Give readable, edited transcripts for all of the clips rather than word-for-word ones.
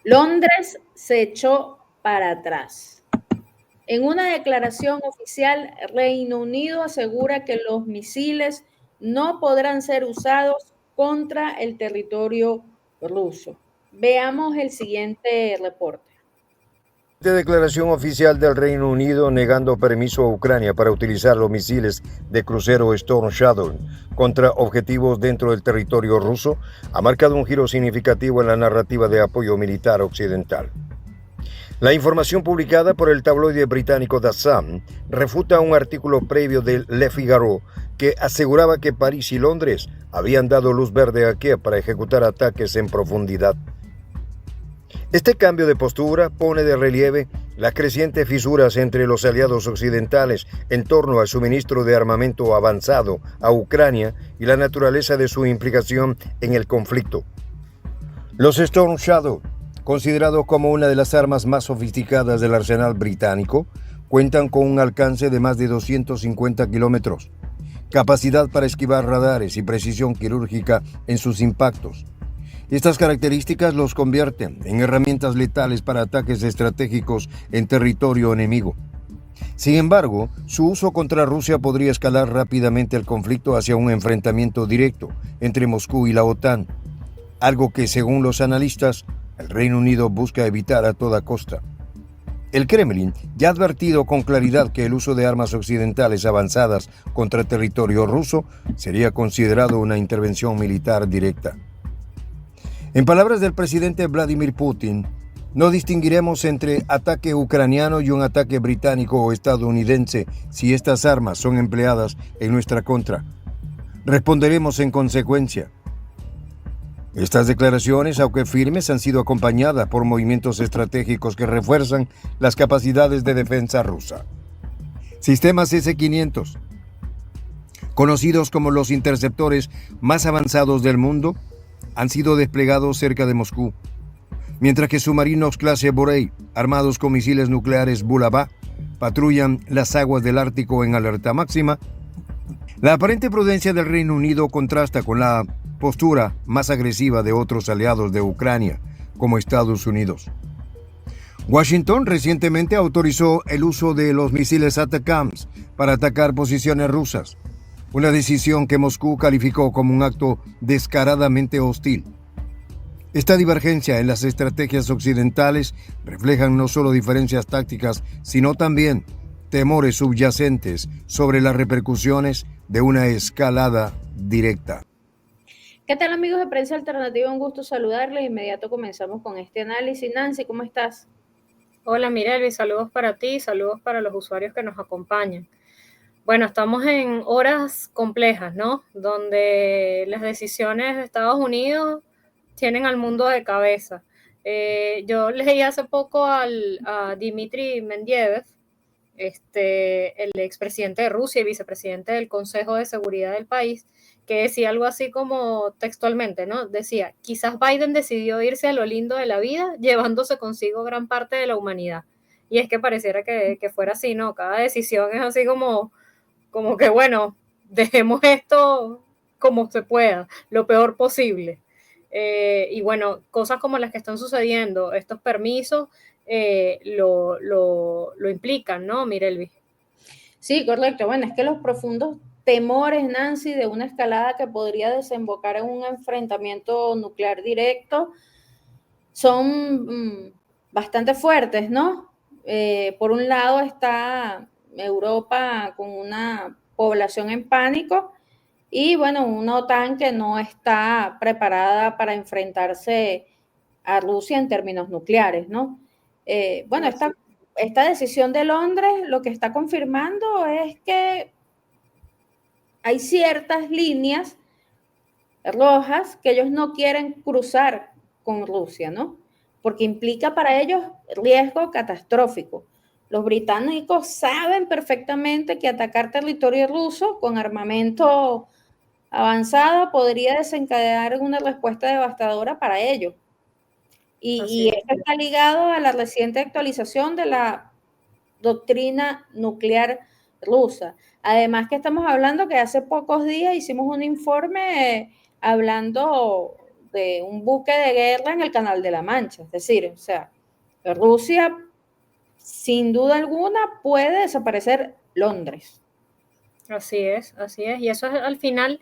Londres se echó para atrás. En una declaración oficial, Reino Unido asegura que los misiles no podrán ser usados contra el territorio ruso. Veamos el siguiente reporte. Declaración oficial del Reino Unido negando permiso a Ucrania para utilizar los misiles de crucero Storm Shadow contra objetivos dentro del territorio ruso ha marcado un giro significativo en la narrativa de apoyo militar occidental. La información publicada por el tabloide británico The Sun refuta un artículo previo del Le Figaro que aseguraba que París y Londres habían dado luz verde a Kiev para ejecutar ataques en profundidad. Este cambio de postura pone de relieve las crecientes fisuras entre los aliados occidentales en torno al suministro de armamento avanzado a Ucrania y la naturaleza de su implicación en el conflicto. Los Storm Shadow, considerados como una de las armas más sofisticadas del arsenal británico, cuentan con un alcance de más de 250 kilómetros, capacidad para esquivar radares y precisión quirúrgica en sus impactos. Estas características los convierten en herramientas letales para ataques estratégicos en territorio enemigo. Sin embargo, su uso contra Rusia podría escalar rápidamente el conflicto hacia un enfrentamiento directo entre Moscú y la OTAN, algo que, según los analistas, el Reino Unido busca evitar a toda costa. El Kremlin ya ha advertido con claridad que el uso de armas occidentales avanzadas contra territorio ruso sería considerado una intervención militar directa. En palabras del presidente Vladimir Putin, no distinguiremos entre ataque ucraniano y un ataque británico o estadounidense si estas armas son empleadas en nuestra contra. Responderemos en consecuencia. Estas declaraciones, aunque firmes, han sido acompañadas por movimientos estratégicos que refuerzan las capacidades de defensa rusa. Sistemas S-500, conocidos como los interceptores más avanzados del mundo, han sido desplegados cerca de Moscú, mientras que submarinos clase Borei, armados con misiles nucleares Bulava, patrullan las aguas del Ártico en alerta máxima. La aparente prudencia del Reino Unido contrasta con la postura más agresiva de otros aliados de Ucrania, como Estados Unidos. Washington recientemente autorizó el uso de los misiles ATACMS para atacar posiciones rusas, una decisión que Moscú calificó como un acto descaradamente hostil. Esta divergencia en las estrategias occidentales reflejan no solo diferencias tácticas, sino también temores subyacentes sobre las repercusiones de una escalada directa. ¿Qué tal, amigos de Prensa Alternativa? Un gusto saludarles. De inmediato comenzamos con este análisis. Nancy, ¿cómo estás? Hola, Mirelvi, saludos para ti, saludos para los usuarios que nos acompañan. Bueno, estamos en horas complejas, ¿no? Donde las decisiones de Estados Unidos tienen al mundo de cabeza. Yo leí hace poco a Dmitry Medvedev, el expresidente de Rusia y vicepresidente del Consejo de Seguridad del país, que decía algo así como textualmente, ¿no? Decía, quizás Biden decidió irse a lo lindo de la vida, llevándose consigo gran parte de la humanidad. Y es que pareciera que fuera así, ¿no? Cada decisión es así como que, bueno, dejemos esto como se pueda, lo peor posible. Y bueno, cosas como las que están sucediendo, estos permisos, lo implican, ¿no, Mirelvi? Sí, correcto. Bueno, es que los profundos temores, Nancy, de una escalada que podría desembocar en un enfrentamiento nuclear directo son bastante fuertes, ¿no? Por un lado está Europa con una población en pánico y, bueno, una OTAN que no está preparada para enfrentarse a Rusia en términos nucleares, ¿no? Bueno, esta decisión de Londres lo que está confirmando es que hay ciertas líneas rojas que ellos no quieren cruzar con Rusia, ¿no? Porque implica para ellos riesgo catastrófico. Los británicos saben perfectamente que atacar territorio ruso con armamento avanzado podría desencadenar una respuesta devastadora para ellos. Y esto está ligado a la reciente actualización de la doctrina nuclear rusa. Además que estamos hablando que hace pocos días hicimos un informe hablando de un buque de guerra en el Canal de la Mancha. Es decir, o sea, Rusia, sin duda alguna, puede desaparecer Londres. Así es, y eso es al final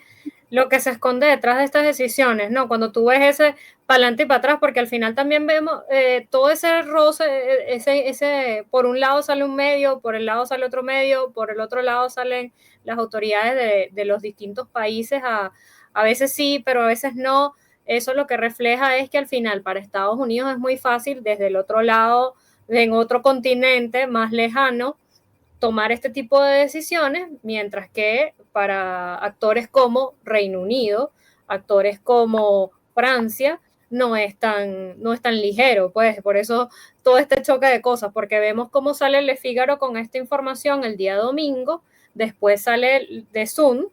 lo que se esconde detrás de estas decisiones, ¿no? Cuando tú ves ese para adelante y para atrás, porque al final también vemos todo ese roce, ese, por un lado sale un medio, por el lado sale otro medio, por el otro lado salen las autoridades de los distintos países, a veces sí, pero a veces no. Eso lo que refleja es que al final para Estados Unidos es muy fácil desde el otro lado, en otro continente más lejano, tomar este tipo de decisiones, mientras que para actores como Reino Unido, actores como Francia, no es tan ligero, pues por eso todo este choque de cosas, porque vemos cómo sale Le Figaro con esta información el día domingo, después sale The Sun,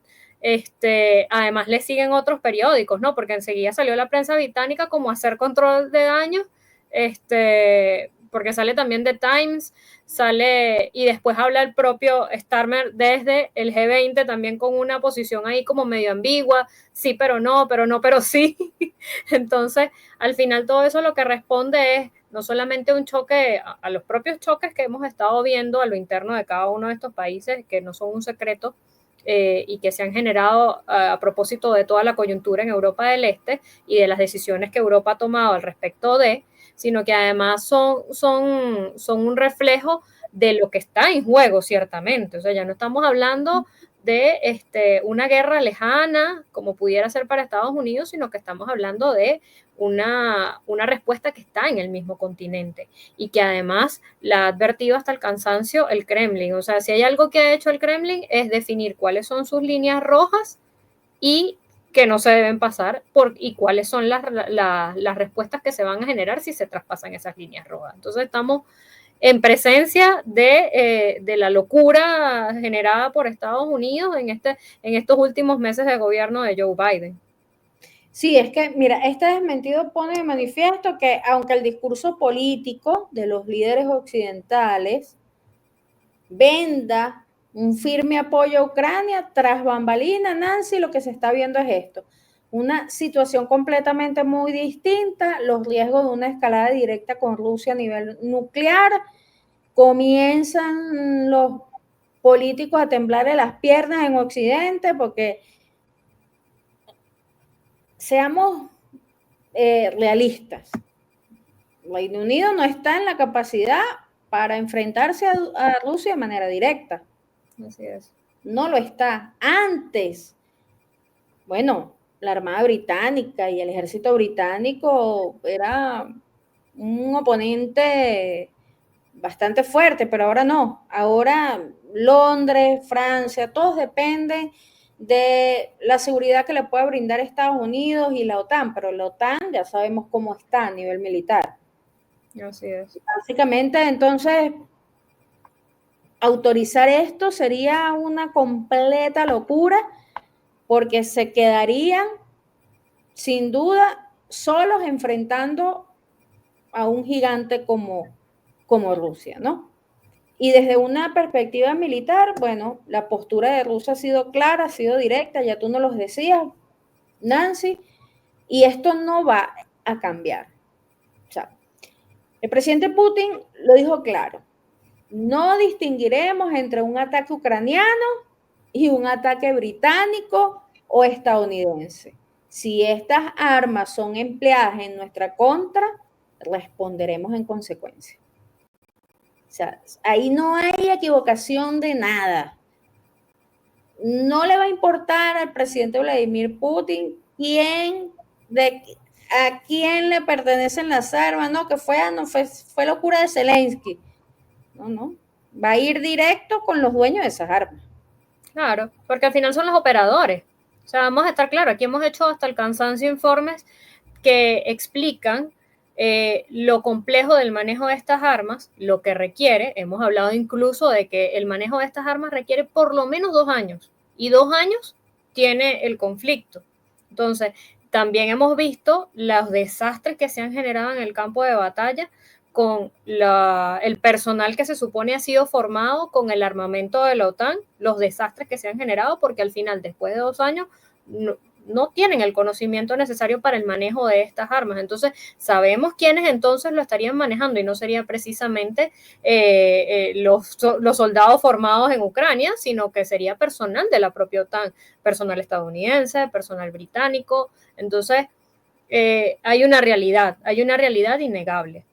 además le siguen otros periódicos, ¿no? Porque enseguida salió la prensa británica como hacer control de daños, porque sale también The Times, sale y después habla el propio Starmer desde el G20 también con una posición ahí como medio ambigua, sí pero no, pero sí. Entonces, al final todo eso lo que responde es no solamente un choque, a los propios choques que hemos estado viendo a lo interno de cada uno de estos países, que no son un secreto, y que se han generado a propósito de toda la coyuntura en Europa del Este y de las decisiones que Europa ha tomado al respecto de, sino que además son un reflejo de lo que está en juego, ciertamente. O sea, ya no estamos hablando de una guerra lejana, como pudiera ser para Estados Unidos, sino que estamos hablando de una respuesta que está en el mismo continente y que además la ha advertido hasta el cansancio el Kremlin. O sea, si hay algo que ha hecho el Kremlin es definir cuáles son sus líneas rojas y que no se deben pasar y cuáles son las respuestas que se van a generar si se traspasan esas líneas rojas. Entonces estamos en presencia de la locura generada por Estados Unidos en estos últimos meses de gobierno de Joe Biden. Sí, es que, mira, este desmentido pone de manifiesto que aunque el discurso político de los líderes occidentales venda un firme apoyo a Ucrania, tras bambalina, Nancy, lo que se está viendo es esto. Una situación completamente muy distinta, los riesgos de una escalada directa con Rusia a nivel nuclear, comienzan los políticos a temblarle las piernas en Occidente, porque seamos realistas. Reino Unido no está en la capacidad para enfrentarse a Rusia de manera directa. Así es. No lo está. Antes, bueno, la Armada Británica y el Ejército Británico era un oponente bastante fuerte, pero ahora no. Ahora Londres, Francia, todos dependen de la seguridad que le puede brindar Estados Unidos y la OTAN, pero la OTAN ya sabemos cómo está a nivel militar. Así es. Básicamente, entonces, autorizar esto sería una completa locura, porque se quedarían, sin duda, solos enfrentando a un gigante como Rusia, ¿no? Y desde una perspectiva militar, bueno, la postura de Rusia ha sido clara, ha sido directa, ya tú nos lo decías, Nancy, y esto no va a cambiar. O sea, el presidente Putin lo dijo claro, no distinguiremos entre un ataque ucraniano y un ataque británico o estadounidense. Si estas armas son empleadas en nuestra contra, responderemos en consecuencia. O sea, ahí no hay equivocación de nada. No le va a importar al presidente Vladimir Putin a quién le pertenecen las armas, no, que fue locura de Zelensky. No. Va a ir directo con los dueños de esas armas. Claro, porque al final son los operadores. O sea, vamos a estar claros, aquí hemos hecho hasta el cansancio informes que explican lo complejo del manejo de estas armas, lo que requiere, hemos hablado incluso de que el manejo de estas armas requiere por lo menos 2 años, y 2 años tiene el conflicto. Entonces, también hemos visto los desastres que se han generado en el campo de batalla con el personal que se supone ha sido formado con el armamento de la OTAN, los desastres que se han generado, porque al final, después de 2 años, no tienen el conocimiento necesario para el manejo de estas armas. Entonces, sabemos quiénes entonces lo estarían manejando y no sería precisamente los soldados formados en Ucrania, sino que sería personal de la propia OTAN, personal estadounidense, personal británico. Entonces, hay una realidad innegable.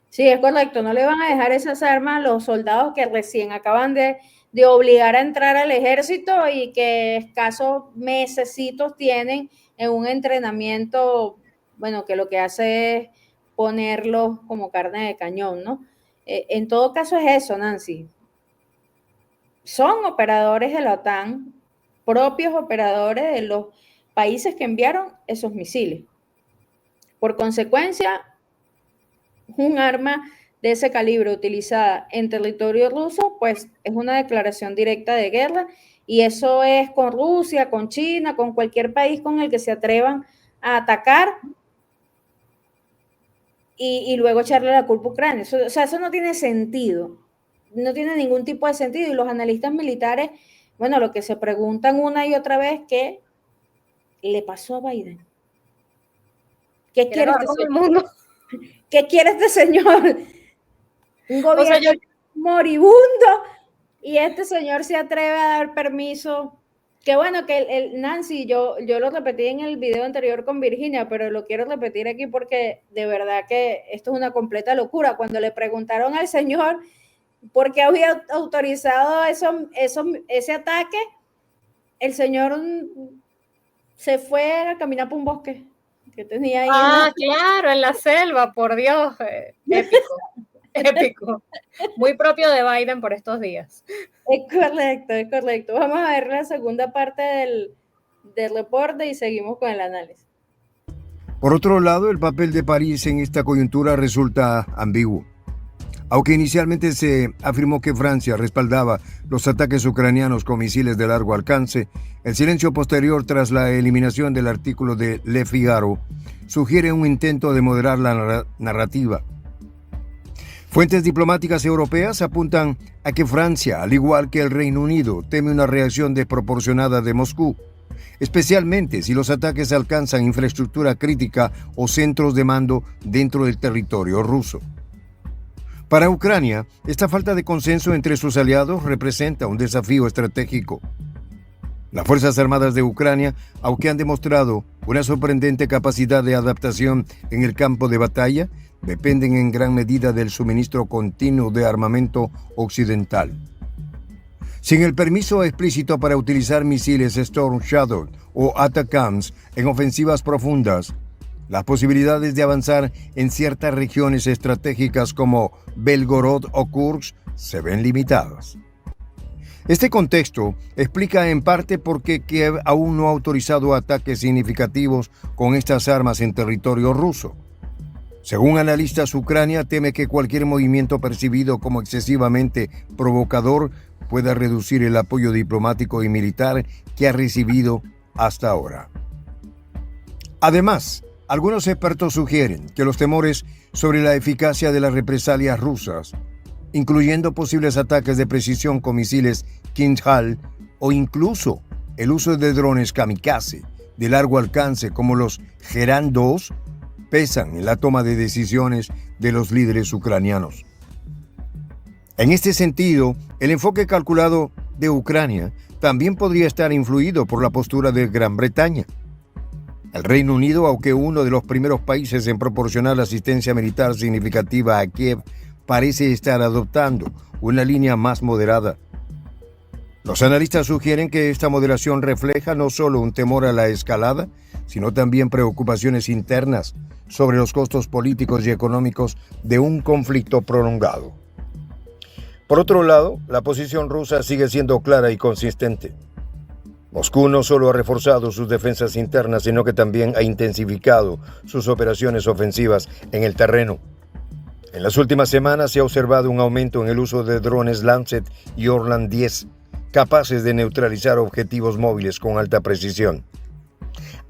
Sí, es correcto, no le van a dejar esas armas a los soldados que recién acaban de obligar a entrar al ejército y que escasos mesecitos tienen en un entrenamiento, bueno, que lo que hace es ponerlos como carne de cañón, ¿no? En todo caso es eso, Nancy. Son operadores de la OTAN, propios operadores de los países que enviaron esos misiles. Por consecuencia, un arma de ese calibre utilizada en territorio ruso, pues es una declaración directa de guerra, y eso es con Rusia, con China, con cualquier país con el que se atrevan a atacar y luego echarle la culpa a Ucrania. Eso no tiene sentido, no tiene ningún tipo de sentido, y los analistas militares, bueno, lo que se preguntan una y otra vez, ¿qué le pasó a Biden? ¿Qué quiere este señor? ¿Qué quiere este señor? Un gobierno moribundo, y este señor se atreve a dar permiso. Que bueno, que Nancy, yo lo repetí en el video anterior con Virginia, pero lo quiero repetir aquí porque de verdad que esto es una completa locura. Cuando le preguntaron al señor por qué había autorizado ese ataque, el señor se fue a caminar por un bosque que tenía ahí. Claro, en la selva, por Dios, épico. Épico, muy propio de Biden por estos días. Es correcto. Vamos a ver la segunda parte del reporte y seguimos con el análisis. Por otro lado, el papel de París en esta coyuntura resulta ambiguo. Aunque inicialmente se afirmó que Francia respaldaba los ataques ucranianos con misiles de largo alcance, el silencio posterior tras la eliminación del artículo de Le Figaro sugiere un intento de moderar la narrativa. Fuentes diplomáticas europeas apuntan a que Francia, al igual que el Reino Unido, teme una reacción desproporcionada de Moscú, especialmente si los ataques alcanzan infraestructura crítica o centros de mando dentro del territorio ruso. Para Ucrania, esta falta de consenso entre sus aliados representa un desafío estratégico. Las Fuerzas Armadas de Ucrania, aunque han demostrado una sorprendente capacidad de adaptación en el campo de batalla, dependen en gran medida del suministro continuo de armamento occidental. Sin el permiso explícito para utilizar misiles Storm Shadow o ATACMS en ofensivas profundas, las posibilidades de avanzar en ciertas regiones estratégicas como Belgorod o Kursk se ven limitadas. Este contexto explica en parte por qué Kiev aún no ha autorizado ataques significativos con estas armas en territorio ruso. Según analistas, Ucrania teme que cualquier movimiento percibido como excesivamente provocador pueda reducir el apoyo diplomático y militar que ha recibido hasta ahora. Además, algunos expertos sugieren que los temores sobre la eficacia de las represalias rusas, incluyendo posibles ataques de precisión con misiles Kinzhal o incluso el uso de drones kamikaze de largo alcance como los Geran 2, pesan en la toma de decisiones de los líderes ucranianos. En este sentido, el enfoque calculado de Ucrania también podría estar influido por la postura de Gran Bretaña. El Reino Unido, aunque uno de los primeros países en proporcionar asistencia militar significativa a Kiev, parece estar adoptando una línea más moderada. Los analistas sugieren que esta moderación refleja no solo un temor a la escalada, sino también preocupaciones internas sobre los costos políticos y económicos de un conflicto prolongado. Por otro lado, la posición rusa sigue siendo clara y consistente. Moscú no solo ha reforzado sus defensas internas, sino que también ha intensificado sus operaciones ofensivas en el terreno. En las últimas semanas se ha observado un aumento en el uso de drones Lancet y Orlan 10, capaces de neutralizar objetivos móviles con alta precisión.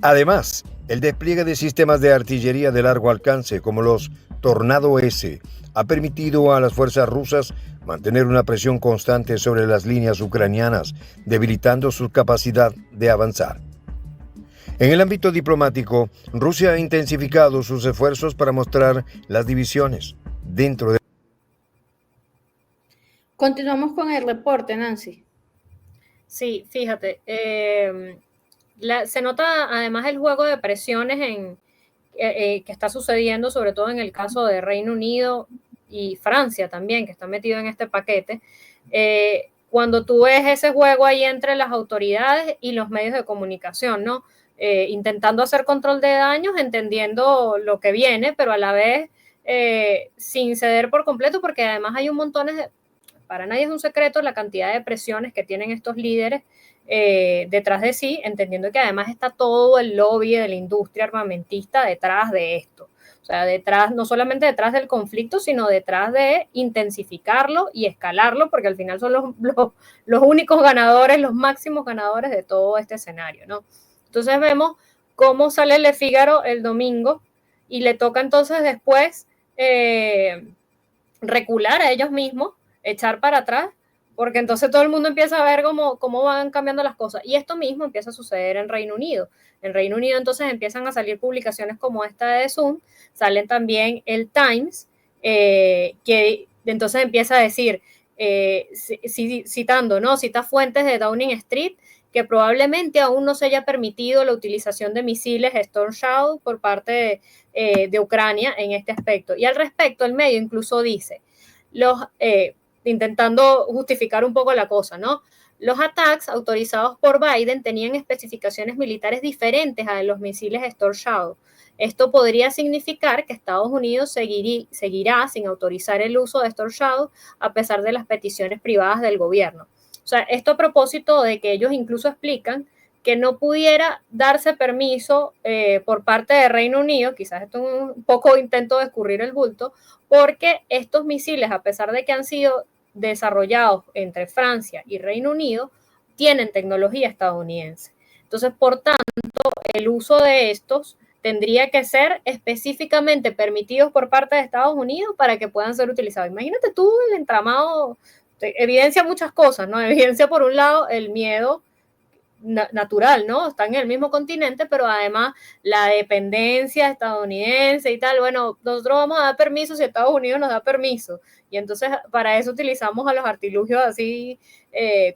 Además, el despliegue de sistemas de artillería de largo alcance como los Tornado S ha permitido a las fuerzas rusas mantener una presión constante sobre las líneas ucranianas, debilitando su capacidad de avanzar. En el ámbito diplomático, Rusia ha intensificado sus esfuerzos para mostrar las divisiones dentro de... Continuamos con el reporte, Nancy. Sí, fíjate, se nota además el juego de presiones que está sucediendo, sobre todo en el caso de Reino Unido y Francia también, que está metido en este paquete. Cuando tú ves ese juego ahí entre las autoridades y los medios de comunicación, ¿no? Intentando hacer control de daños, entendiendo lo que viene, pero a la vez sin ceder por completo, porque además hay un montón de... Para nadie es un secreto la cantidad de presiones que tienen estos líderes detrás de sí, entendiendo que además está todo el lobby de la industria armamentista detrás de esto. O sea, detrás, no solamente detrás del conflicto, sino detrás de intensificarlo y escalarlo, porque al final son los únicos ganadores, los máximos ganadores de todo este escenario, ¿no? Entonces vemos cómo sale Le Figaro el domingo y le toca entonces después recular a ellos mismos, echar para atrás, porque entonces todo el mundo empieza a ver cómo van cambiando las cosas. Y esto mismo empieza a suceder en Reino Unido. En Reino Unido entonces empiezan a salir publicaciones como esta de Zoom, salen también el Times, que entonces empieza a decir, citando, ¿no? Cita fuentes de Downing Street, que probablemente aún no se haya permitido la utilización de misiles Storm Shadow por parte de Ucrania en este aspecto. Y al respecto, el medio incluso dice, intentando justificar un poco la cosa, ¿no? Los attacks autorizados por Biden tenían especificaciones militares diferentes a los misiles Storm Shadow. Esto podría significar que Estados Unidos seguirá sin autorizar el uso de Storm Shadow a pesar de las peticiones privadas del gobierno. O sea, esto a propósito de que ellos incluso explican que no pudiera darse permiso por parte de Reino Unido, quizás esto es un poco intento de escurrir el bulto, porque estos misiles, a pesar de que han sido desarrollados entre Francia y Reino Unido, tienen tecnología estadounidense. Entonces, por tanto, el uso de estos tendría que ser específicamente permitidos por parte de Estados Unidos para que puedan ser utilizados. Imagínate tú el entramado, evidencia muchas cosas, ¿no? Evidencia por un lado el miedo natural, ¿no? Están en el mismo continente, pero además la dependencia estadounidense y tal, bueno, nosotros vamos a dar permiso si Estados Unidos nos da permiso, y entonces para eso utilizamos a los artilugios así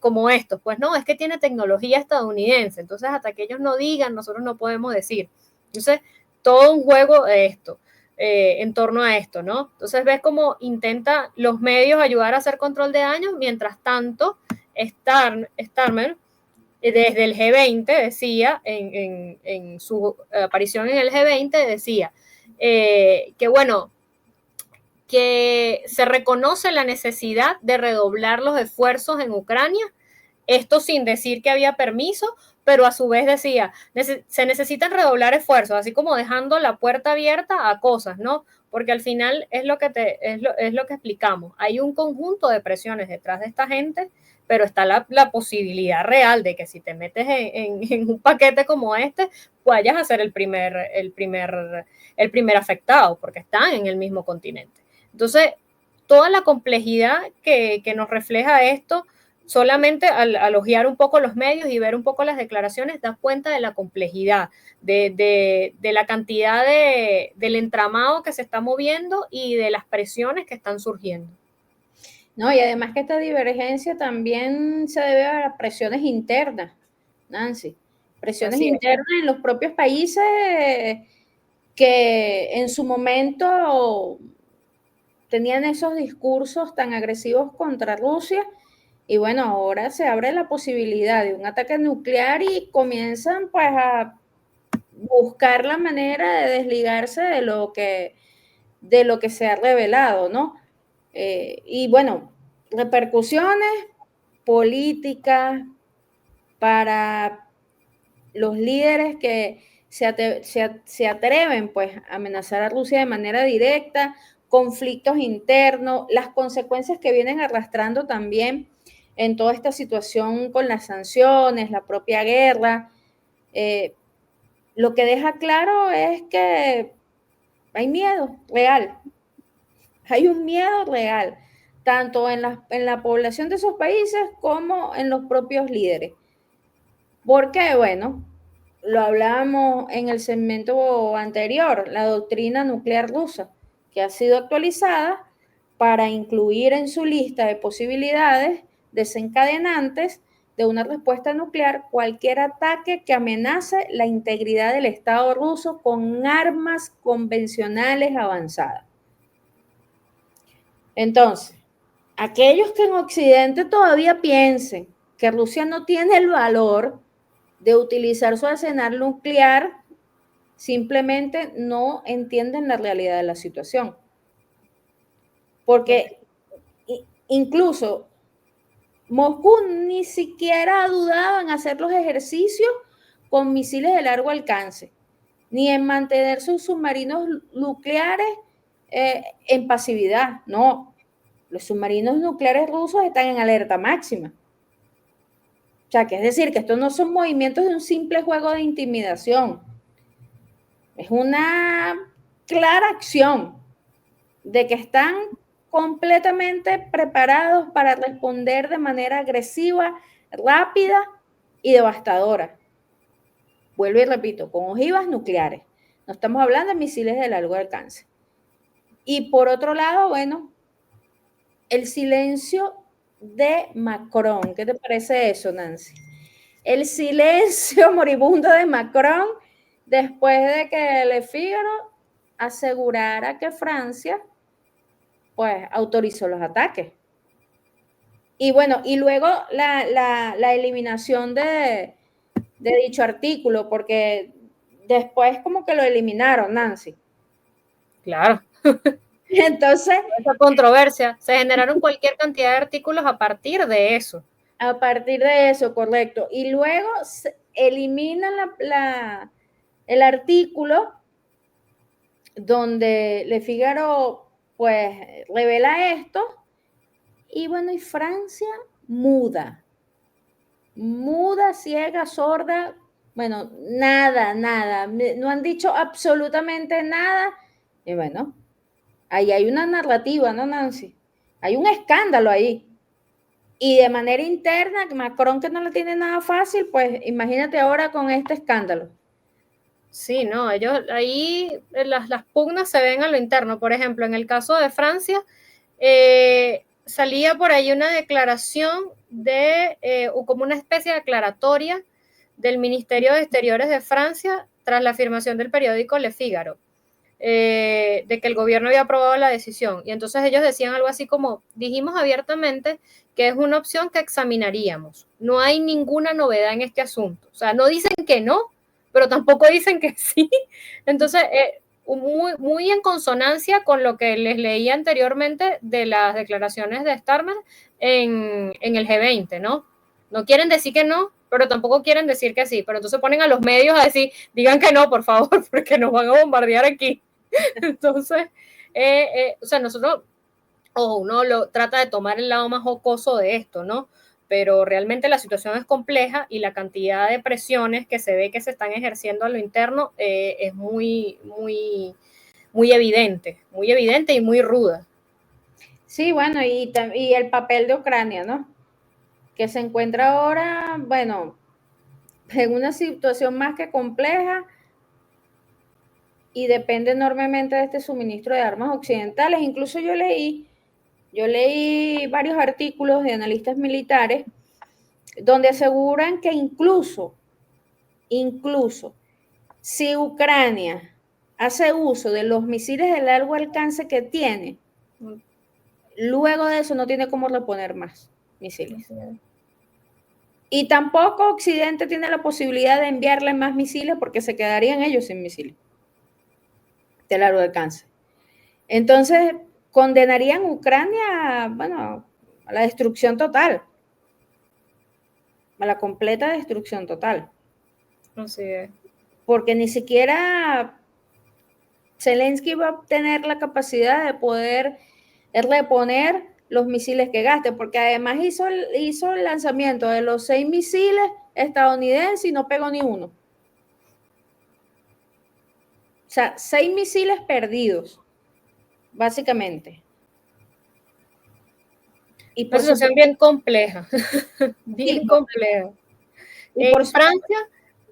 como estos, pues no, es que tiene tecnología estadounidense, entonces hasta que ellos no digan, nosotros no podemos decir. Entonces, todo un juego de esto, en torno a esto, ¿no? Entonces ves cómo intenta los medios ayudar a hacer control de daños, mientras tanto, Starmer desde el G20 decía, en su aparición en el G20 decía que bueno, que se reconoce la necesidad de redoblar los esfuerzos en Ucrania, esto sin decir que había permiso, pero a su vez decía, se necesitan redoblar esfuerzos, así como dejando la puerta abierta a cosas, ¿no? Porque al final es lo que explicamos, hay un conjunto de presiones detrás de esta gente, pero está la posibilidad real de que si te metes en un paquete como este, vayas a ser el primer afectado, porque están en el mismo continente. Entonces, toda la complejidad que nos refleja esto, solamente al ojear un poco los medios y ver un poco las declaraciones, das cuenta de la complejidad, de la cantidad del entramado que se está moviendo y de las presiones que están surgiendo. No, y además que esta divergencia también se debe a presiones internas, Nancy. Presiones internas en los propios países que en su momento tenían esos discursos tan agresivos contra Rusia. Y bueno, ahora se abre la posibilidad de un ataque nuclear y comienzan pues a buscar la manera de desligarse de lo que se ha revelado, ¿no? Y bueno, repercusiones políticas para los líderes que se atreven pues a amenazar a Rusia de manera directa, conflictos internos, las consecuencias que vienen arrastrando también en toda esta situación con las sanciones, la propia guerra. Lo que deja claro es que hay miedo real, hay un miedo real, tanto en la población de esos países como en los propios líderes. Porque, bueno, lo hablábamos en el segmento anterior, la doctrina nuclear rusa, que ha sido actualizada para incluir en su lista de posibilidades desencadenantes de una respuesta nuclear cualquier ataque que amenace la integridad del Estado ruso con armas convencionales avanzadas. Entonces, aquellos que en Occidente todavía piensen que Rusia no tiene el valor de utilizar su arsenal nuclear, simplemente no entienden la realidad de la situación. Porque incluso Moscú ni siquiera ha dudado en hacer los ejercicios con misiles de largo alcance, ni en mantener sus submarinos nucleares en pasividad. No, los submarinos nucleares rusos están en alerta máxima. O sea, que es decir, que estos no son movimientos de un simple juego de intimidación. Es una clara acción de que están completamente preparados para responder de manera agresiva, rápida y devastadora. Vuelvo y repito, con ojivas nucleares. No estamos hablando de misiles de largo alcance. Y por otro lado, bueno, el silencio de Macron. ¿Qué te parece eso, Nancy? El silencio moribundo de Macron después de que Le Figaro asegurara que Francia pues autorizó los ataques. Y bueno, y luego la eliminación de dicho artículo, porque después como que lo eliminaron, Nancy. Claro. Entonces, esa controversia, se generaron cualquier cantidad de artículos a partir de eso. A partir de eso, correcto. Y luego se eliminan el artículo donde Le Figaro pues revela esto. Y bueno, y Francia muda, ciega, sorda, bueno, nada, no han dicho absolutamente nada. Y bueno, ahí hay una narrativa, ¿no, Nancy? Hay un escándalo ahí. Y de manera interna, Macron, que no lo tiene nada fácil, pues imagínate ahora con este escándalo. Sí, no, ellos ahí las pugnas se ven a lo interno. Por ejemplo, en el caso de Francia, salía por ahí una declaración como una especie de aclaratoria del Ministerio de Exteriores de Francia tras la afirmación del periódico Le Figaro, de que el gobierno había aprobado la decisión. Y entonces ellos decían algo así como, dijimos abiertamente que es una opción que examinaríamos. No hay ninguna novedad en este asunto. O sea, no dicen que no, pero tampoco dicen que sí. Entonces, muy en consonancia con lo que les leía anteriormente de las declaraciones de Starmer en el G20, ¿no? No quieren decir que no, pero tampoco quieren decir que sí. Pero entonces ponen a los medios a decir, digan que no, por favor, porque nos van a bombardear aquí. Entonces, o sea, nosotros, uno lo trata de tomar el lado más jocoso de esto, ¿no? Pero realmente la situación es compleja y la cantidad de presiones que se ve que se están ejerciendo a lo interno es muy evidente y muy ruda. Sí, bueno, y el papel de Ucrania, ¿no? Que se encuentra ahora, bueno, en una situación más que compleja y depende enormemente de este suministro de armas occidentales. Incluso yo leí varios artículos de analistas militares donde aseguran que incluso si Ucrania hace uso de los misiles de largo alcance que tiene, luego de eso no tiene cómo reponer más misiles. Y tampoco Occidente tiene la posibilidad de enviarle más misiles porque se quedarían ellos sin misiles de largo alcance. Entonces, condenarían a Ucrania, bueno, a la destrucción total, a la completa destrucción total. Así es. Porque ni siquiera Zelensky va a obtener la capacidad de poder reponer los misiles que gaste, porque además hizo el lanzamiento de los 6 misiles estadounidenses y no pegó ni uno. O sea, 6 misiles perdidos, básicamente. Y por una situación bien compleja, bien compleja. En Francia,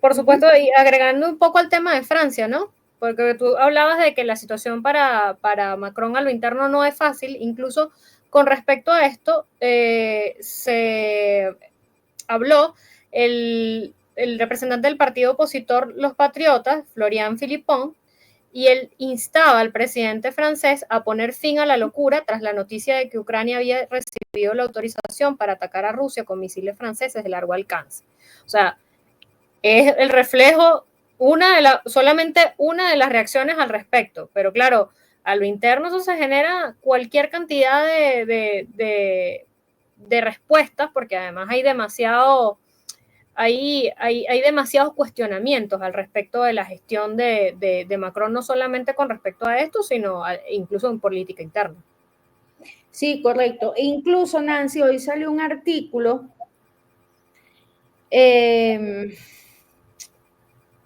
Por supuesto, y agregando un poco al tema de Francia, ¿no? Porque tú hablabas de que la situación para Macron a lo interno no es fácil, incluso con respecto a esto, se habló el representante del partido opositor Los Patriotas, Florian Philippon, y él instaba al presidente francés a poner fin a la locura tras la noticia de que Ucrania había recibido la autorización para atacar a Rusia con misiles franceses de largo alcance. O sea, es el reflejo, solamente una de las reacciones al respecto, pero claro, a lo interno eso se genera cualquier cantidad de respuestas, porque además hay demasiados cuestionamientos al respecto de la gestión de Macron, no solamente con respecto a esto, sino incluso en política interna. Sí, correcto. E incluso, Nancy, hoy salió un artículo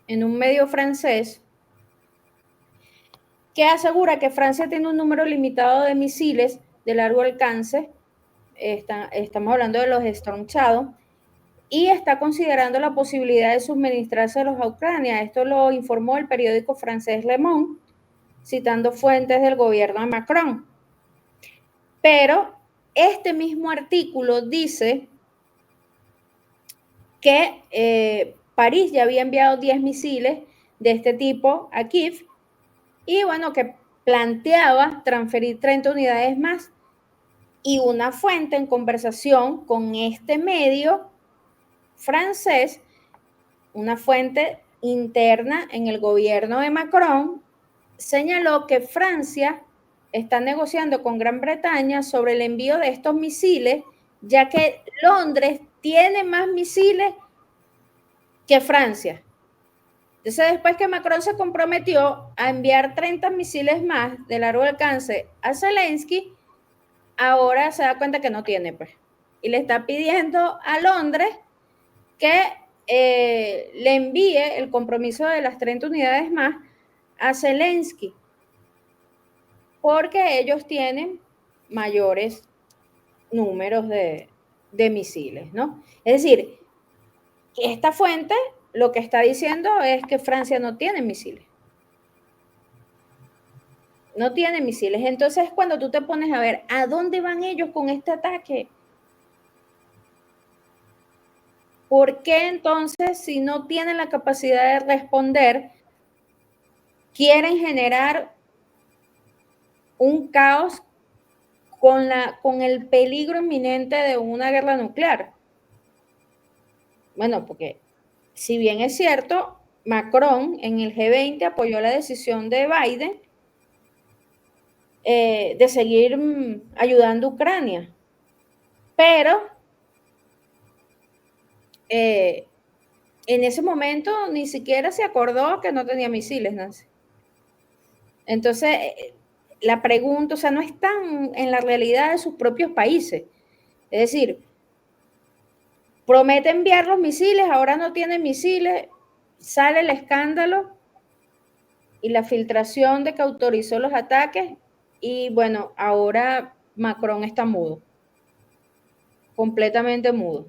en un medio francés que asegura que Francia tiene un número limitado de misiles de largo alcance, estamos hablando de los Storm Shadow, y está considerando la posibilidad de suministrárselos a Ucrania. Esto lo informó el periódico francés Le Monde, citando fuentes del gobierno de Macron. Pero este mismo artículo dice que París ya había enviado 10 misiles de este tipo a Kiev y bueno, que planteaba transferir 30 unidades más. Y una fuente en conversación con este medio francés, una fuente interna en el gobierno de Macron, señaló que Francia está negociando con Gran Bretaña sobre el envío de estos misiles, ya que Londres tiene más misiles que Francia. Entonces, después que Macron se comprometió a enviar 30 misiles más de largo alcance a Zelensky, ahora se da cuenta que no tiene, pues. Y le está pidiendo a Londres que le envíe el compromiso de las 30 unidades más a Zelensky, porque ellos tienen mayores números de misiles, ¿no? Es decir, esta fuente lo que está diciendo es que Francia no tiene misiles. No tiene misiles. Entonces, cuando tú te pones a ver a dónde van ellos con este ataque, ¿por qué entonces, si no tienen la capacidad de responder, quieren generar un caos con el peligro inminente de una guerra nuclear? Bueno, porque si bien es cierto, Macron en el G20 apoyó la decisión de Biden de seguir ayudando a Ucrania, pero en ese momento ni siquiera se acordó que no tenía misiles, Nancy. Entonces, la pregunta, o sea, no están en la realidad de sus propios países. Es decir, promete enviar los misiles, ahora no tiene misiles, sale el escándalo y la filtración de que autorizó los ataques y bueno, ahora Macron está mudo, completamente mudo.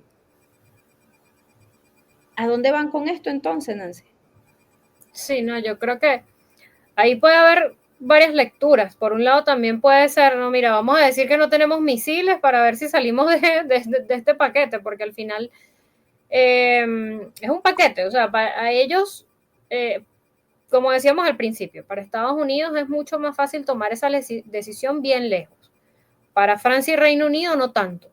¿A dónde van con esto entonces, Nancy? Sí, no, yo creo que ahí puede haber varias lecturas. Por un lado también puede ser, no, mira, vamos a decir que no tenemos misiles para ver si salimos de este paquete, porque al final es un paquete, o sea, para ellos, como decíamos al principio, para Estados Unidos es mucho más fácil tomar esa decisión bien lejos. Para Francia y Reino Unido no tanto,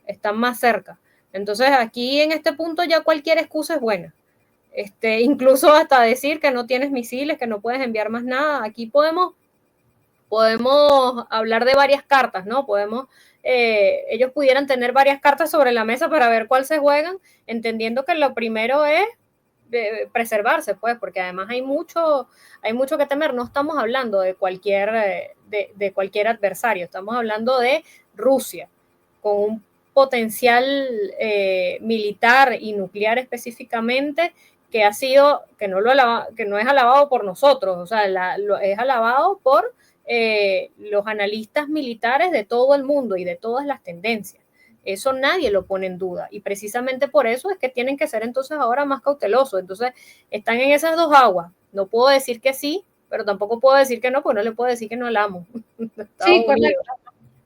están más cerca. Entonces aquí en este punto ya cualquier excusa es buena. Incluso hasta decir que no tienes misiles, que no puedes enviar más nada. Aquí podemos hablar de varias cartas, ¿no? Ellos pudieran tener varias cartas sobre la mesa para ver cuál se juegan, entendiendo que lo primero es preservarse, pues, porque además hay mucho que temer. No estamos hablando de cualquier adversario, estamos hablando de Rusia, con un potencial militar y nuclear específicamente que no es alabado por nosotros, o sea, es alabado por los analistas militares de todo el mundo y de todas las tendencias. Eso nadie lo pone en duda. Y precisamente por eso es que tienen que ser entonces ahora más cautelosos. Entonces, están en esas dos aguas. No puedo decir que sí, pero tampoco puedo decir que no, pues no le puedo decir que no la amo. Sí, correcto.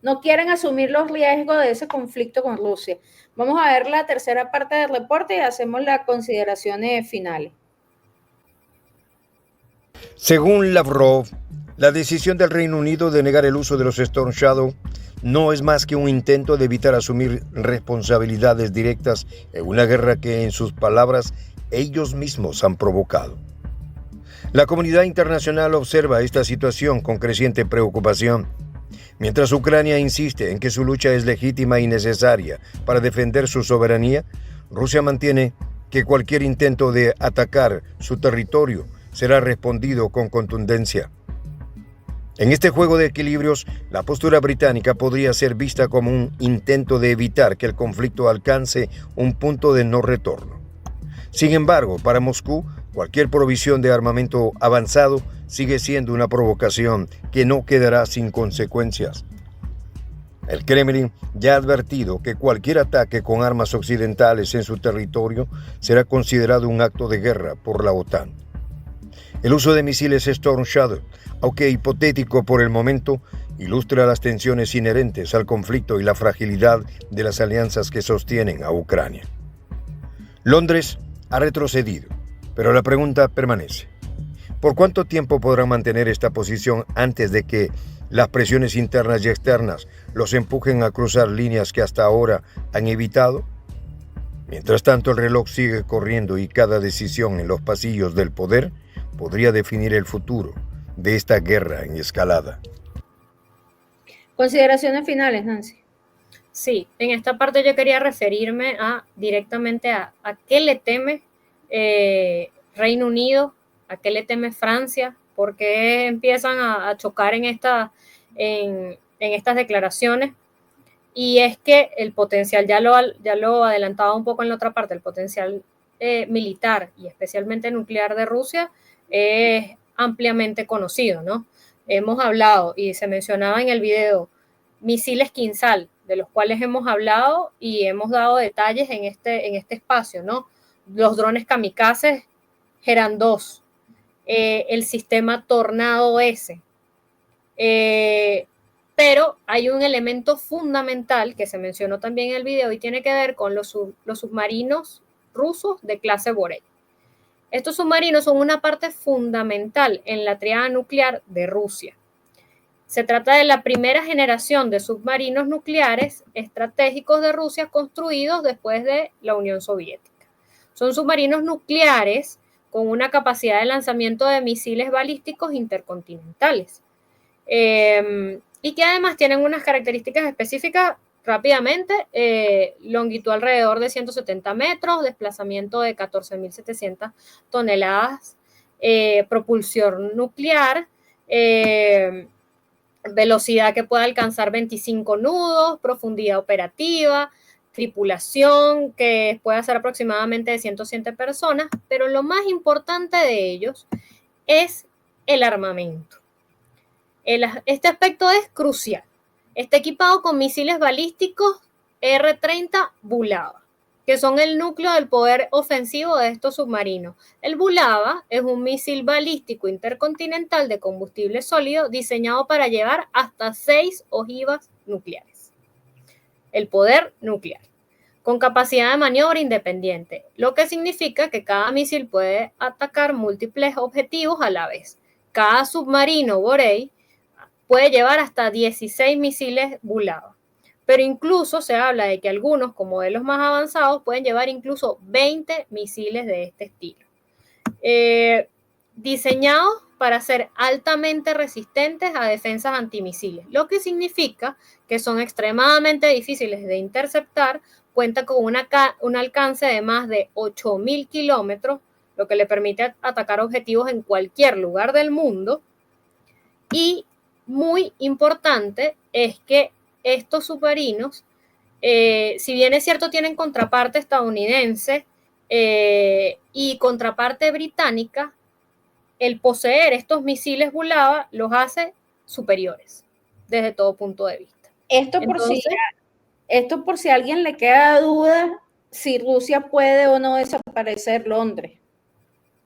No quieren asumir los riesgos de ese conflicto con Rusia. Vamos a ver la tercera parte del reporte y hacemos las consideraciones finales. Según Lavrov, la decisión del Reino Unido de negar el uso de los Storm Shadow no es más que un intento de evitar asumir responsabilidades directas en una guerra que, en sus palabras, ellos mismos han provocado. La comunidad internacional observa esta situación con creciente preocupación. Mientras Ucrania insiste en que su lucha es legítima y necesaria para defender su soberanía, Rusia mantiene que cualquier intento de atacar su territorio será respondido con contundencia. En este juego de equilibrios, la postura británica podría ser vista como un intento de evitar que el conflicto alcance un punto de no retorno. Sin embargo, para Moscú, cualquier provisión de armamento avanzado sigue siendo una provocación que no quedará sin consecuencias. El Kremlin ya ha advertido que cualquier ataque con armas occidentales en su territorio será considerado un acto de guerra por la OTAN. El uso de misiles Storm Shadow, aunque hipotético por el momento, ilustra las tensiones inherentes al conflicto y la fragilidad de las alianzas que sostienen a Ucrania. Londres ha retrocedido, pero la pregunta permanece. ¿Por cuánto tiempo podrán mantener esta posición antes de que las presiones internas y externas los empujen a cruzar líneas que hasta ahora han evitado? Mientras tanto, el reloj sigue corriendo y cada decisión en los pasillos del poder podría definir el futuro de esta guerra en escalada. Consideraciones finales, Nancy. Sí, en esta parte yo quería referirme directamente a qué le teme Reino Unido, a qué le teme Francia, por qué empiezan a chocar en estas declaraciones. Y es que el potencial, ya lo adelantaba un poco en la otra parte, el potencial militar y especialmente nuclear de Rusia es ampliamente conocido, ¿no? Hemos hablado y se mencionaba en el video misiles Kinzhal, de los cuales hemos hablado y hemos dado detalles en este espacio, ¿no? Los drones kamikazes Geran 2, el sistema Tornado S. Pero hay un elemento fundamental que se mencionó también en el video y tiene que ver con los submarinos rusos de clase Borei. Estos submarinos son una parte fundamental en la triada nuclear de Rusia. Se trata de la primera generación de submarinos nucleares estratégicos de Rusia construidos después de la Unión Soviética. Son submarinos nucleares con una capacidad de lanzamiento de misiles balísticos intercontinentales. Y que además tienen unas características específicas rápidamente, longitud alrededor de 170 metros, desplazamiento de 14.700 toneladas, propulsión nuclear, velocidad que puede alcanzar 25 nudos, profundidad operativa, tripulación que puede ser aproximadamente de 107 personas, pero lo más importante de ellos es el armamento. Este aspecto es crucial. Está equipado con misiles balísticos R-30 Bulava, que son el núcleo del poder ofensivo de estos submarinos. El Bulava es un misil balístico intercontinental de combustible sólido diseñado para llevar hasta 6 ojivas nucleares. El poder nuclear, con capacidad de maniobra independiente, lo que significa que cada misil puede atacar múltiples objetivos a la vez. Cada submarino Borei puede llevar hasta 16 misiles Bulava, pero incluso se habla de que algunos, con modelos más avanzados, pueden llevar incluso 20 misiles de este estilo. Diseñados para ser altamente resistentes a defensas antimisiles, lo que significa que son extremadamente difíciles de interceptar, cuenta con un alcance de más de 8.000 kilómetros, lo que le permite atacar objetivos en cualquier lugar del mundo. Y muy importante es que estos submarinos, si bien es cierto, tienen contraparte estadounidense y contraparte británica, el poseer estos misiles Bulava los hace superiores desde todo punto de vista. Esto por si Esto por si a alguien le queda duda si Rusia puede o no desaparecer Londres.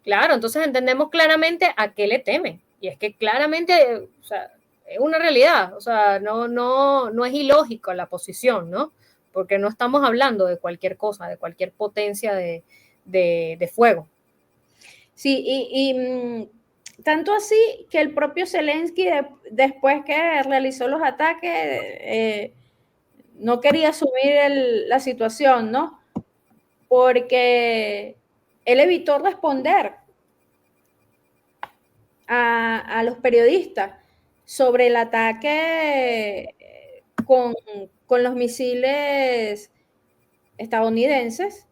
Claro, entonces entendemos claramente a qué le temen. Y es que claramente, o sea, es una realidad. O sea, no es ilógico la posición, ¿no? Porque no estamos hablando de cualquier cosa, de cualquier potencia de fuego. Sí, tanto así que el propio Zelensky, después que realizó los ataques, no quería asumir la situación, ¿no? Porque él evitó responder a los periodistas sobre el ataque con los misiles estadounidenses.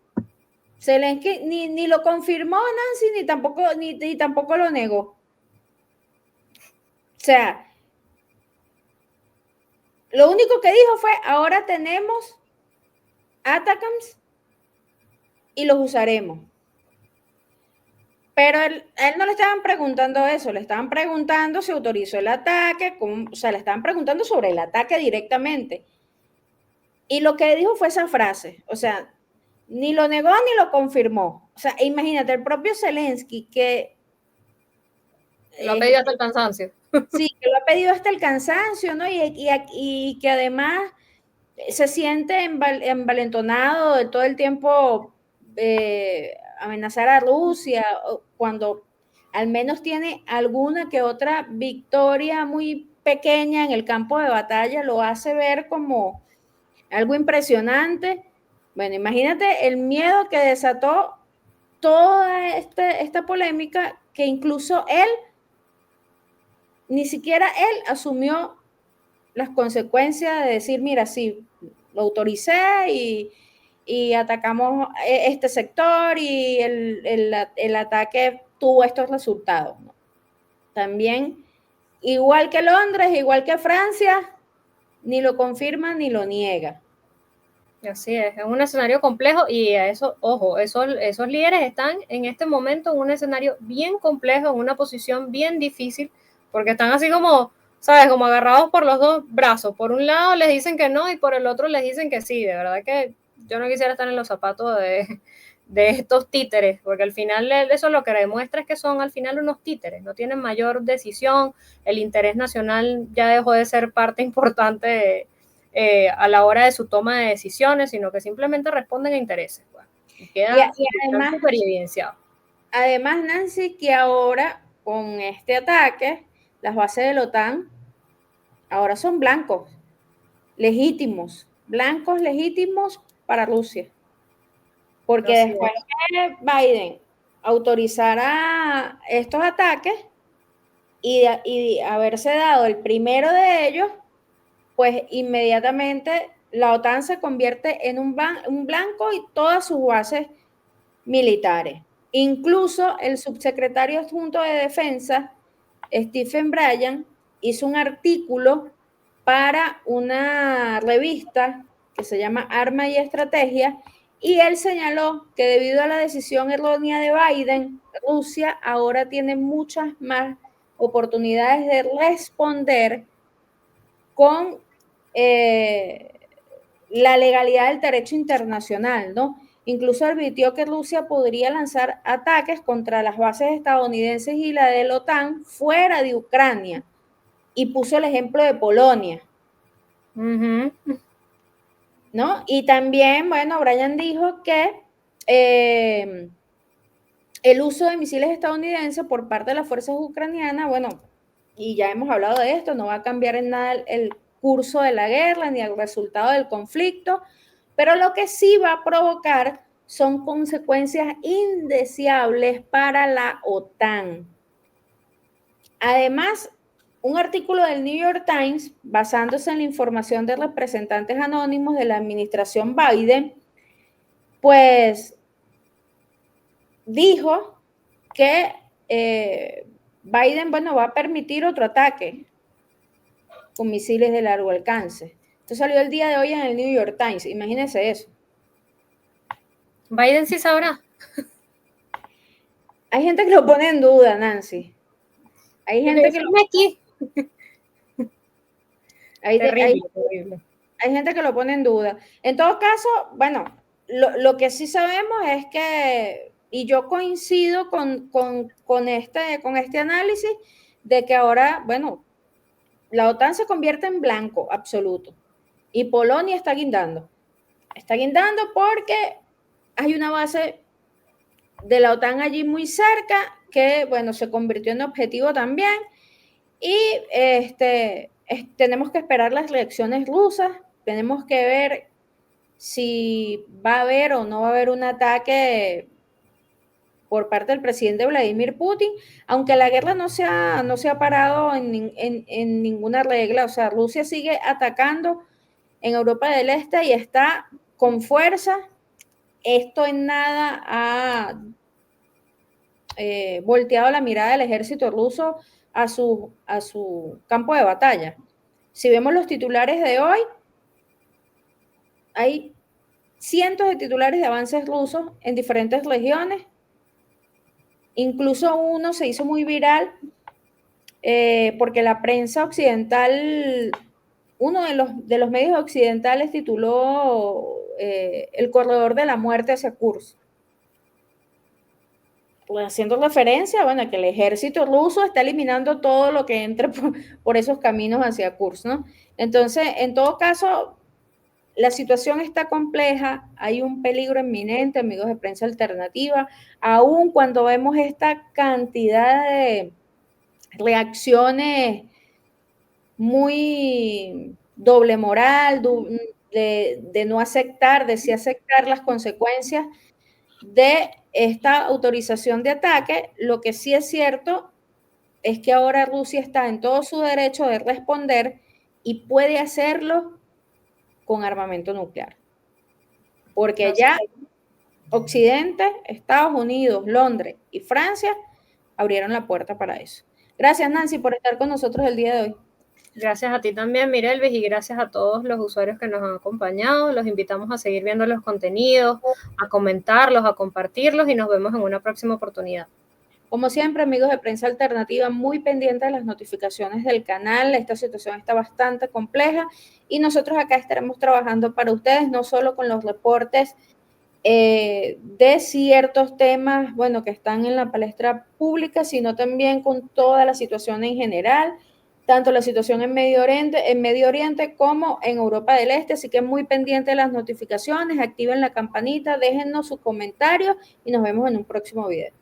Zelensky ni lo confirmó, Nancy, ni tampoco lo negó. O sea, lo único que dijo fue, ahora tenemos ATACMS y los usaremos. Pero a él no le estaban preguntando eso, le estaban preguntando si autorizó el ataque, o sea, le estaban preguntando sobre el ataque directamente. Y lo que dijo fue esa frase, o sea, ni lo negó ni lo confirmó. O sea, imagínate, el propio Zelensky que... Lo ha pedido hasta el cansancio. Sí, que lo ha pedido hasta el cansancio, ¿no? Y que además se siente envalentonado de todo el tiempo amenazar a Rusia, cuando al menos tiene alguna que otra victoria muy pequeña en el campo de batalla, lo hace ver como algo impresionante. Bueno, imagínate el miedo que desató toda esta polémica, que incluso él, ni siquiera él asumió las consecuencias de decir, mira, sí, lo autoricé y atacamos este sector y el ataque tuvo estos resultados, ¿no? También, igual que Londres, igual que Francia, ni lo confirma ni lo niega. Así es un escenario complejo y a eso, ojo, esos líderes están en este momento en un escenario bien complejo, en una posición bien difícil, porque están así como, ¿sabes? Como agarrados por los dos brazos. Por un lado les dicen que no y por el otro les dicen que sí. De verdad que yo no quisiera estar en los zapatos de estos títeres, porque al final eso lo que demuestra es que son al final unos títeres, no tienen mayor decisión, el interés nacional ya dejó de ser parte importante a la hora de su toma de decisiones, sino que simplemente responden a intereses. Bueno, y queda súper evidenciado. Además, Nancy, que ahora con este ataque, las bases de la OTAN ahora son blancos legítimos para Rusia. Porque así después que Biden autorizara estos ataques y haberse dado el primero de ellos, pues inmediatamente la OTAN se convierte en un blanco y todas sus bases militares. Incluso el subsecretario adjunto de Defensa, Stephen Bryan, hizo un artículo para una revista que se llama Arma y Estrategia, y él señaló que debido a la decisión errónea de Biden, Rusia ahora tiene muchas más oportunidades de responder con la legalidad del derecho internacional, ¿no? Incluso advirtió que Rusia podría lanzar ataques contra las bases estadounidenses y la de la OTAN fuera de Ucrania, y puso el ejemplo de Polonia. ¿No? Y también, bueno, Bryan dijo que el uso de misiles estadounidenses por parte de las fuerzas ucranianas, bueno, y ya hemos hablado de esto, no va a cambiar en nada el curso de la guerra ni el resultado del conflicto, pero lo que sí va a provocar son consecuencias indeseables para la OTAN. Además, un artículo del New York Times, basándose en la información de representantes anónimos de la administración Biden, pues dijo que Biden, bueno, va a permitir otro ataque con misiles de largo alcance. Esto salió el día de hoy en el New York Times, imagínense eso. Biden sí sabrá. Hay gente que lo pone en duda, Nancy. Hay gente que lo... aquí. Hay hay gente que lo pone en duda. En todo caso, bueno, lo que sí sabemos es que, y yo coincido con este análisis, de que ahora, bueno, la OTAN se convierte en blanco absoluto y Polonia está guindando. Está guindando porque hay una base de la OTAN allí muy cerca que, bueno, se convirtió en objetivo también. Y tenemos que esperar las reacciones rusas, tenemos que ver si va a haber o no va a haber un ataque por parte del presidente Vladimir Putin, aunque la guerra no se ha parado en ninguna regla. O sea, Rusia sigue atacando en Europa del Este y está con fuerza. Esto en nada ha volteado la mirada del ejército ruso a su campo de batalla. Si vemos los titulares de hoy, hay cientos de titulares de avances rusos en diferentes regiones. Incluso uno se hizo muy viral porque la prensa occidental, uno de los medios occidentales tituló El corredor de la muerte hacia Kursk. Pues haciendo referencia, bueno, que el ejército ruso está eliminando todo lo que entre por esos caminos hacia Kursk, ¿no? Entonces, en todo caso, la situación está compleja, hay un peligro inminente, amigos de Prensa Alternativa, aun cuando vemos esta cantidad de reacciones muy doble moral, de no aceptar, de sí aceptar las consecuencias de esta autorización de ataque. Lo que sí es cierto es que ahora Rusia está en todo su derecho de responder y puede hacerlo con armamento nuclear. Porque ya Occidente, Estados Unidos, Londres y Francia abrieron la puerta para eso. Gracias, Nancy, por estar con nosotros el día de hoy. Gracias a ti también, Mirelvis, y gracias a todos los usuarios que nos han acompañado. Los invitamos a seguir viendo los contenidos, a comentarlos, a compartirlos y nos vemos en una próxima oportunidad. Como siempre, amigos de Prensa Alternativa, muy pendientes de las notificaciones del canal. Esta situación está bastante compleja y nosotros acá estaremos trabajando para ustedes, no solo con los reportes de ciertos temas, bueno, que están en la palestra pública, sino también con toda la situación en general, tanto la situación en Medio Oriente como en Europa del Este. Así que muy pendiente de las notificaciones, activen la campanita, déjennos sus comentarios y nos vemos en un próximo video.